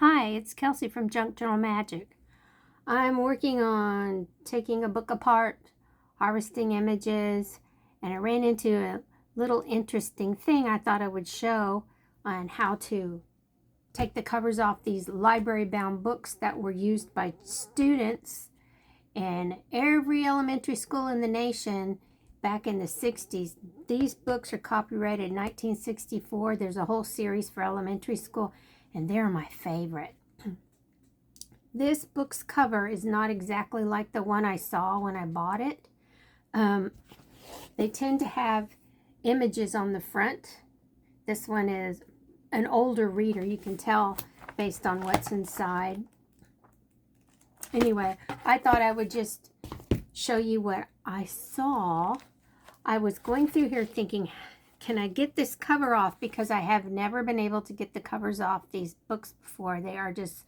Hi, it's Kelsey from Junk Journal Magic. I'm working on taking a book apart, harvesting images, and I ran into a little interesting thing I thought I would show on how to take the covers off these library-bound books that were used by students in every elementary school in the nation back in the 60s. These books are copyrighted in 1964. There's a whole series for elementary school, and they're my favorite. This book's cover is not exactly like the one I saw when I bought it. They tend to have images on the front. This one is an older reader. You can tell based on what's inside. Anyway, I thought I would just show you what I saw. I was going through here thinking, can I get this cover off? Because I have never been able to get the covers off these books before. They are just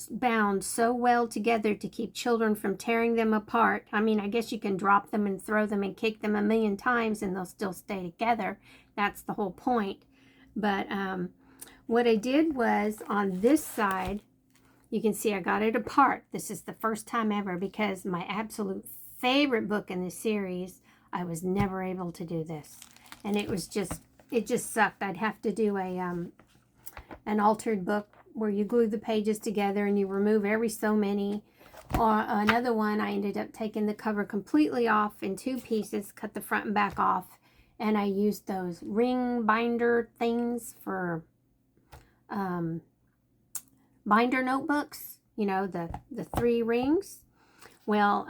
bound so well together to keep children from tearing them apart. I mean, I guess you can drop them and throw them and kick them a million times and they'll still stay together. That's the whole point. But what I did was on this side, you can see I got it apart. This is the first time ever because my absolute favorite book in the series, I was never able to do this. And it just sucked. I'd have to do an altered book where you glue the pages together and you remove every so many. Or another one, I ended up taking the cover completely off in two pieces, cut the front and back off, and I used those ring binder things for binder notebooks, you know, the 3 rings. Well,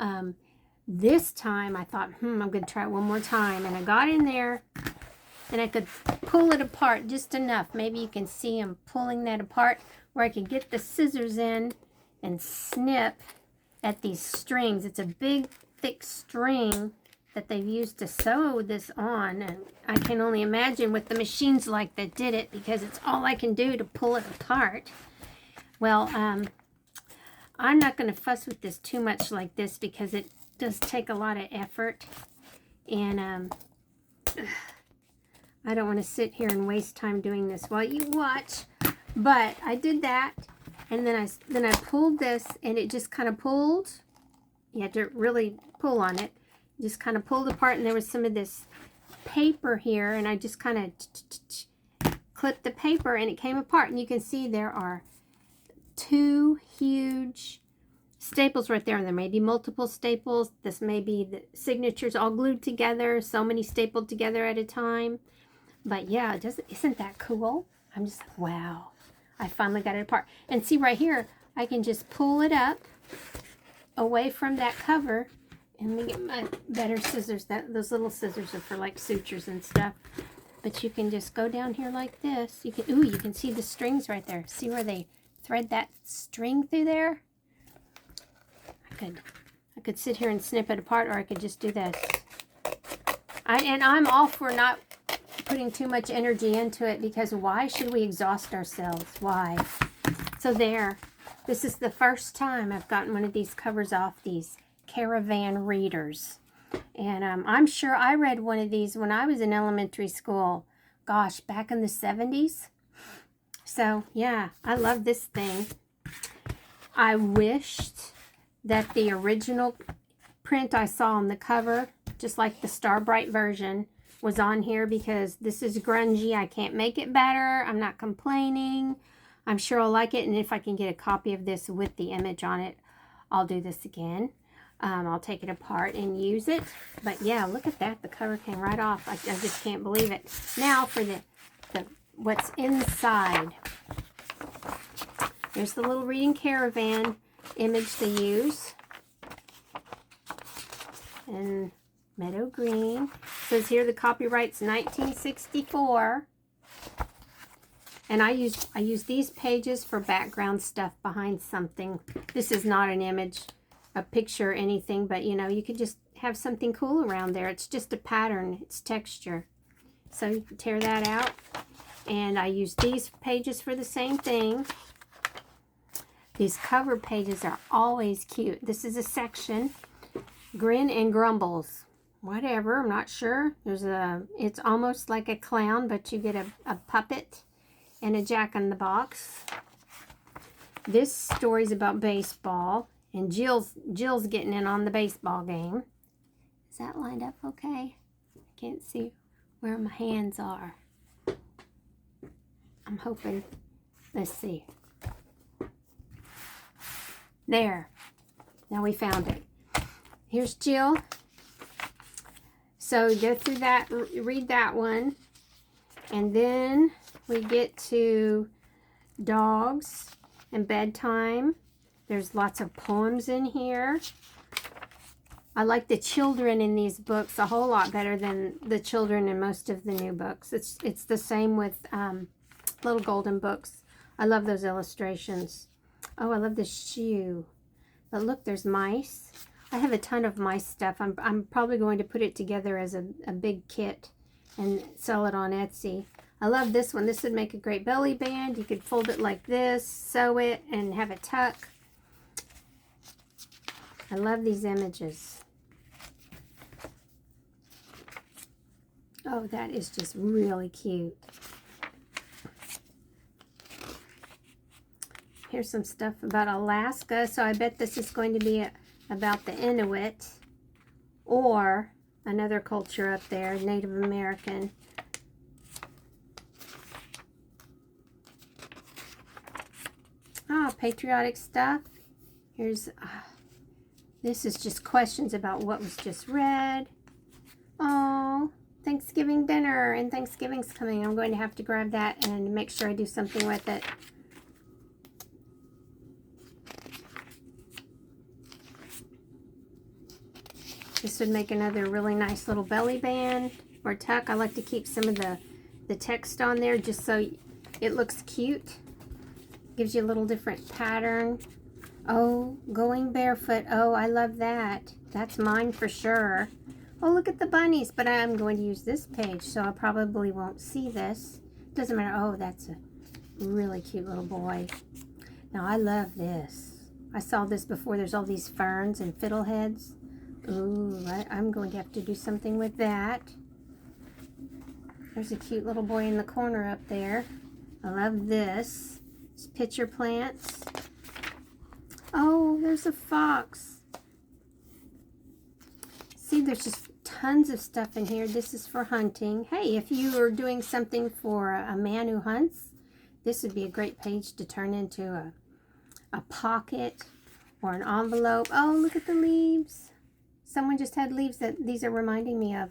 this time I thought, I'm going to try it one more time, and I got in there and I could pull it apart just enough. Maybe you can see I'm pulling that apart where I could get the scissors in and snip at these strings. It's a big, thick string that they've used to sew this on. And I can only imagine with the machines like that did it because it's all I can do to pull it apart. Well, I'm not going to fuss with this too much like this because it does take a lot of effort. And I don't want to sit here and waste time doing this while you watch. But I did that, and then I pulled this, and it just kind of pulled. You had to really pull on it. Just kind of pulled apart, and there was some of this paper here, and I just kind of clipped the paper, and it came apart. And you can see there are 2 huge staples right there, and there may be multiple staples. This may be the signatures all glued together, so many stapled together at a time. But yeah, isn't that cool? I'm just like, wow. I finally got it apart. And see right here, I can just pull it up away from that cover. And let me get my better scissors. Those little scissors are for like sutures and stuff. But you can just go down here like this. You can see the strings right there. See where they thread that string through there? I could sit here and snip it apart, or I could just do this. I'm all for not putting too much energy into it, because why should we exhaust ourselves? Why? So there, this is the first time I've gotten one of these covers off these caravan readers. And I'm sure I read one of these when I was in elementary school. Gosh, back in the 70s. So yeah, I love this thing. I wished that the original print I saw on the cover, just like the Starbright version, was on here, because this is grungy. I can't make it better. I'm not complaining. I'm sure I'll like it, and if I can get a copy of this with the image on it, I'll do this again. I'll take it apart and use it. But yeah, look at that. The cover came right off. I just can't believe it. Now for the what's inside. There's the little Reading Caravan image they use. And meadow green. It says here the copyright's 1964. And I use these pages for background stuff behind something. This is not an image, a picture, anything, but you know, you could just have something cool around there. It's just a pattern, it's texture. So you can tear that out. And I use these pages for the same thing. These cover pages are always cute. This is a section. Grin and Grumbles. Whatever, I'm not sure. It's almost like a clown, but you get a puppet and a jack-in-the-box. This story's about baseball, and Jill's getting in on the baseball game. Is that lined up okay? I can't see where my hands are. I'm hoping. Let's see. There. Now we found it. Here's Jill. So go through that, read that one. And then we get to dogs and bedtime. There's lots of poems in here. I like the children in these books a whole lot better than the children in most of the new books. It's the same with Little Golden Books. I love those illustrations. Oh, I love the shoe. But look, there's mice. I have a ton of mice stuff. I'm probably going to put it together as a big kit and sell it on Etsy. I love this one. This would make a great belly band. You could fold it like this, sew it, and have a tuck. I love these images. Oh, that is just really cute. Here's some stuff about Alaska. So I bet this is going to be about the Inuit or another culture up there, Native American. Oh, patriotic stuff. Here's, this is just questions about what was just read. Oh, Thanksgiving dinner, and Thanksgiving's coming. I'm going to have to grab that and make sure I do something with it. This would make another really nice little belly band or tuck. I like to keep some of the text on there just so it looks cute. Gives you a little different pattern. Oh, going barefoot. Oh, I love that. That's mine for sure. Oh, look at the bunnies. But I'm going to use this page, so I probably won't see this. Doesn't matter. Oh, that's a really cute little boy. Now, I love this. I saw this before. There's all these ferns and fiddleheads. Ooh, I'm going to have to do something with that. There's a cute little boy in the corner up there. I love this. It's pitcher plants. Oh, there's a fox. See, there's just tons of stuff in here. This is for hunting. Hey, if you are doing something for a man who hunts, this would be a great page to turn into a pocket or an envelope. Oh, look at the leaves. Someone just had leaves that these are reminding me of.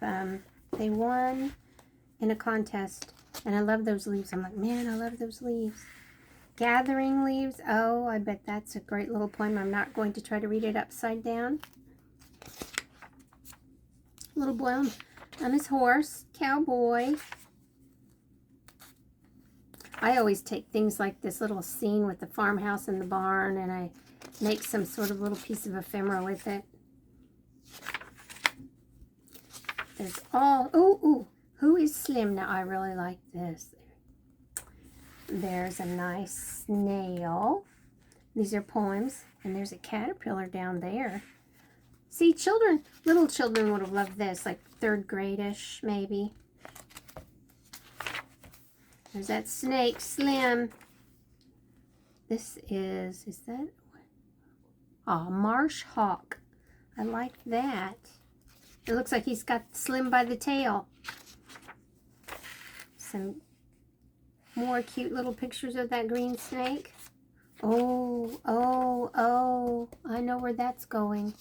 They won in a contest, and I love those leaves. I'm like, man, I love those leaves. Gathering leaves. Oh, I bet that's a great little poem. I'm not going to try to read it upside down. Little boy on his horse. Cowboy. I always take things like this little scene with the farmhouse and the barn, and I make some sort of little piece of ephemera with it. There's all, ooh, who is Slim? Now, I really like this. There's a nice snail. These are poems. And there's a caterpillar down there. See, little children would have loved this, like 3rd grade-ish, maybe. There's that snake, Slim. This is that? Oh, marsh hawk. I like that. It looks like he's got Slim by the tail. Some more cute little pictures of that green snake. Oh, I know where that's going.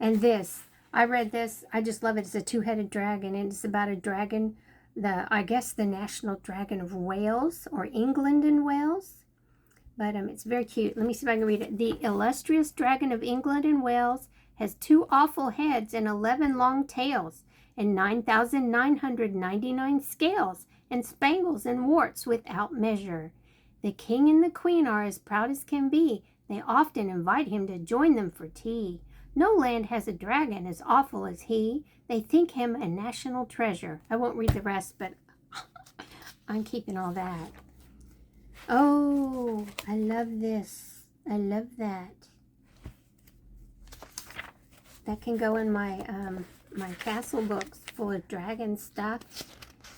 And this, I read this. I just love it. It's a 2-headed dragon, and it's about a dragon, I guess the national dragon of Wales, or England and Wales. But it's very cute. Let me see if I can read it. The illustrious dragon of England and Wales has 2 awful heads and 11 long tails, and 9,999 scales, and spangles and warts without measure. The king and the queen are as proud as can be. They often invite him to join them for tea. No land has a dragon as awful as he. They think him a national treasure. I won't read the rest, but I'm keeping all that. Oh, I love this. I love that. That can go in my my castle books full of dragon stuff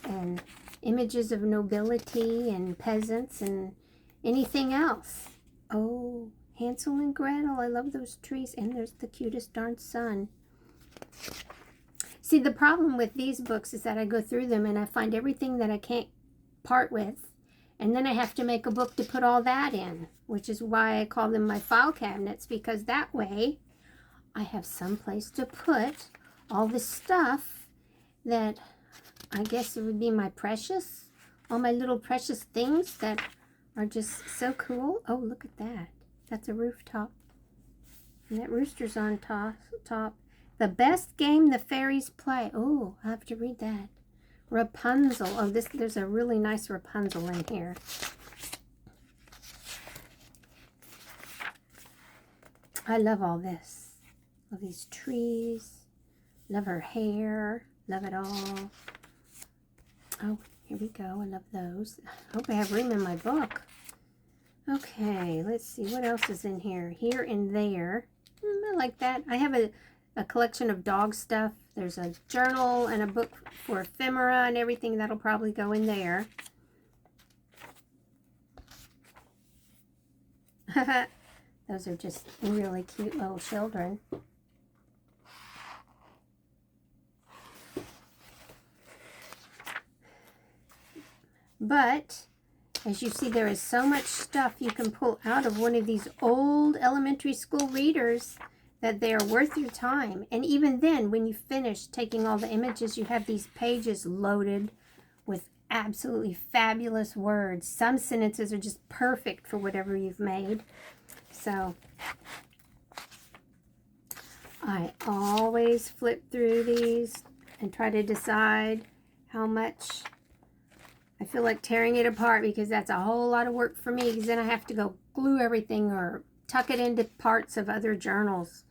and images of nobility and peasants and anything else. Oh, Hansel and Gretel. I love those trees. And there's the cutest darn sun. See, the problem with these books is that I go through them and I find everything that I can't part with. And then I have to make a book to put all that in, which is why I call them my file cabinets, because that way I have some place to put all the stuff that I guess it would be my precious, all my little precious things that are just so cool. Oh, look at that. That's a rooftop. And that rooster's on top. The best game the fairies play. Oh, I have to read that. Rapunzel. Oh, there's a really nice Rapunzel in here. I love all this. Love these trees. Love her hair. Love it all. Oh, here we go. I love those. I hope I have room in my book. Okay, let's see. What else is in here? Here and there. I like that. I have a collection of dog stuff. There's a journal and a book for ephemera and everything. That'll probably go in there. Those are just really cute little children. But as you see, there is so much stuff you can pull out of one of these old elementary school readers that they are worth your time. And even then, when you finish taking all the images, you have these pages loaded with absolutely fabulous words. Some sentences are just perfect for whatever you've made. So I always flip through these and try to decide how much I feel like tearing it apart, because that's a whole lot of work for me, because then I have to go glue everything or tuck it into parts of other journals.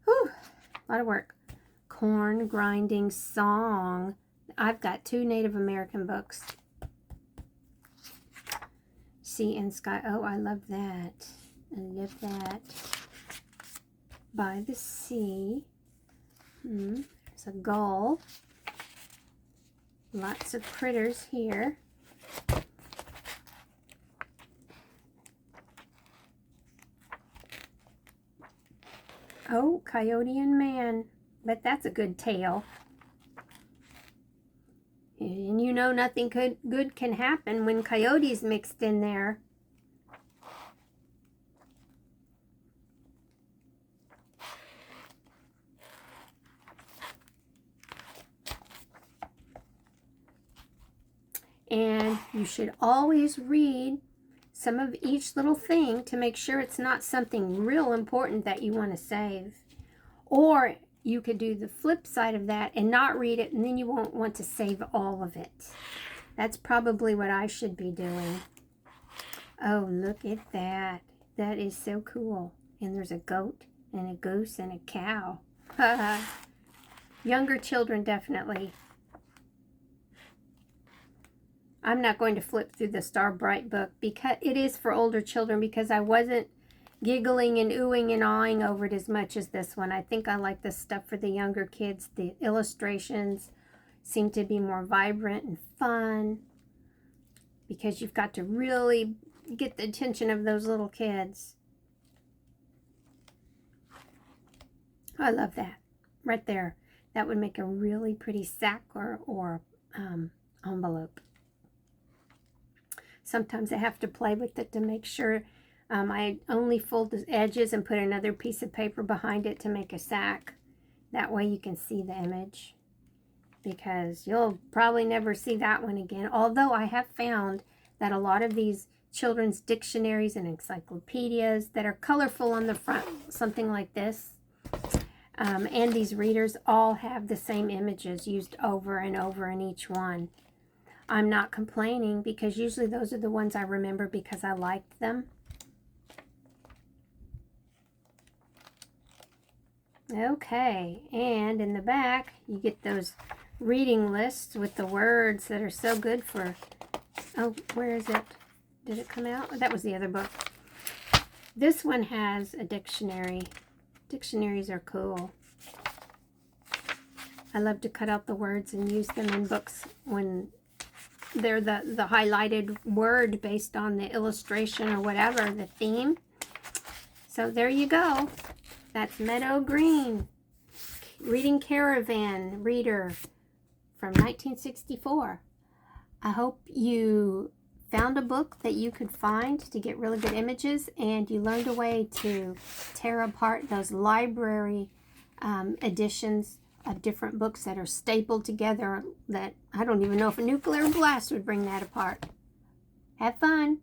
Whew, a lot of work. Corn grinding song. I've got 2 Native American books. Sea and Sky. Oh, I love that. I love that. By the Sea. There's a gull. Lots of critters here. Oh, Coyote and Man. Bet that's a good tale. And you know nothing good can happen when coyotes mixed in there. And you should always read some of each little thing to make sure it's not something real important that you want to save. Or you could do the flip side of that and not read it, and then you won't want to save all of it. That's probably what I should be doing. Oh, look at that. That is so cool. And there's a goat and a goose and a cow. Younger children, definitely. I'm not going to flip through the Star Bright book, because it is for older children, because I wasn't giggling and oohing and awing over it as much as this one. I think I like this stuff for the younger kids. The illustrations seem to be more vibrant and fun, because you've got to really get the attention of those little kids. I love that. Right there. That would make a really pretty sack or envelope. Sometimes I have to play with it to make sure I only fold the edges and put another piece of paper behind it to make a sack. That way you can see the image, because you'll probably never see that one again. Although I have found that a lot of these children's dictionaries and encyclopedias that are colorful on the front, something like this, and these readers all have the same images used over and over in each one. I'm not complaining, because usually those are the ones I remember because I liked them. Okay, and in the back you get those reading lists with the words that are so good for... Oh, where is it? Did it come out? That was the other book. This one has a dictionary. Dictionaries are cool. I love to cut out the words and use them in books when they're the highlighted word based on the illustration or whatever, the theme. So there you go. That's Meadow Green, Reading Caravan Reader from 1964. I hope you found a book that you could find to get really good images, and you learned a way to tear apart those library editions of different books that are stapled together that I don't even know if a nuclear blast would bring that apart. Have fun.